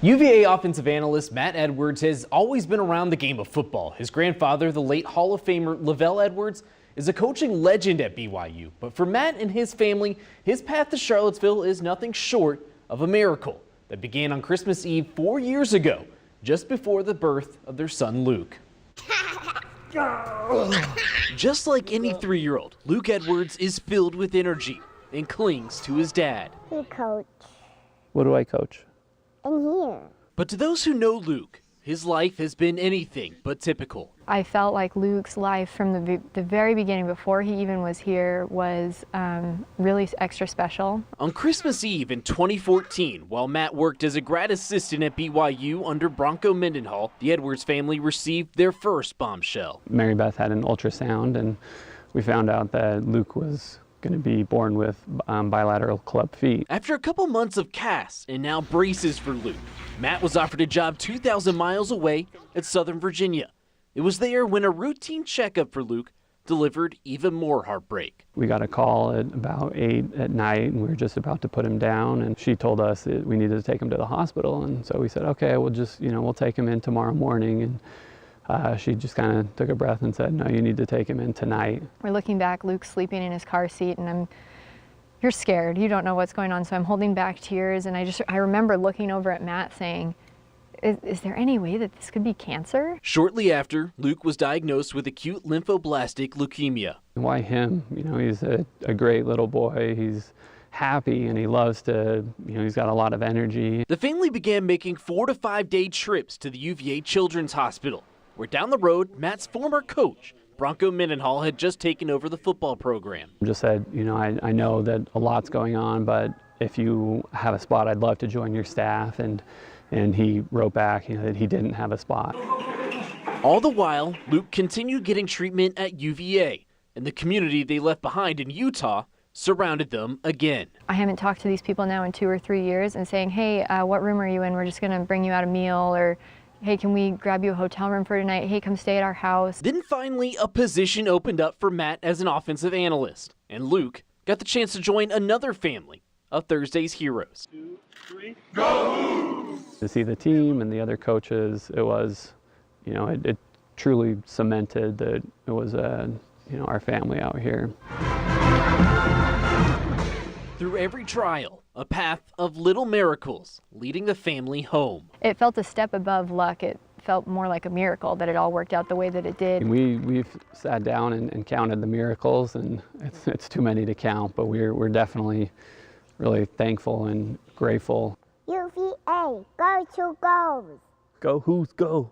UVA offensive analyst Matt Edwards has always been around the game of football. His grandfather, the late Hall of Famer Lavelle Edwards, is a coaching legend at BYU. But for Matt and his family, his path to Charlottesville is nothing short of a miracle that began on Christmas Eve 4 years ago, just before the birth of their son Luke. Just like any 3-year-old, Luke Edwards is filled with energy and clings to his dad. Hey, Coach. What do I coach? In here. But to those who know Luke, his life has been anything but typical. I felt like Luke's life from the very beginning, before he even was here, was really extra special. On Christmas Eve in 2014, while Matt worked as a grad assistant at BYU under Bronco Mendenhall, the Edwards family received their first bombshell. MaryBeth had an ultrasound, and we found out that Luke was going to be born with bilateral club feet. After a couple months of casts and now braces for Luke, Matt was offered a job 2,000 miles away at Southern Virginia. It was there when a routine checkup for Luke delivered even more heartbreak. We got a call at about 8 at night, and we were just about to put him down, and she told us that we needed to take him to the hospital, and so we said, okay, we'll just, we'll take him in tomorrow morning. And she just kind of took a breath and said, no, you need to take him in tonight. We're looking back, Luke's sleeping in his car seat, and you're scared. You don't know what's going on, so I'm holding back tears. And I remember looking over at Matt saying, is there any way that this could be cancer? Shortly after, Luke was diagnosed with acute lymphoblastic leukemia. Why him? He's a great little boy. He's happy, and he loves to, he's got a lot of energy. The family began making 4 to 5 day trips to the UVA Children's Hospital, where down the road, Matt's former coach, Bronco Mendenhall, had just taken over the football program. Just said, I know that a lot's going on, but if you have a spot, I'd love to join your staff. And he wrote back that he didn't have a spot. All the while, Luke continued getting treatment at UVA, and the community they left behind in Utah surrounded them again. I haven't talked to these people now in 2 or 3 years and saying, hey, what room are you in? We're just going to bring you out a meal, or hey, can we grab you a hotel room for tonight? Hey, come stay at our house. Then finally, a position opened up for Matt as an offensive analyst, and Luke got the chance to join another family of Thursday's heroes. 2, 3, go! To see the team and the other coaches, it was, it truly cemented that it was, our family out here. Through every trial, a path of little miracles leading the family home. It felt a step above luck. It felt more like a miracle that it all worked out the way that it did. We've sat down and counted the miracles, and it's too many to count, but we're definitely really thankful and grateful. UVA, go to goals. Go Who's Go.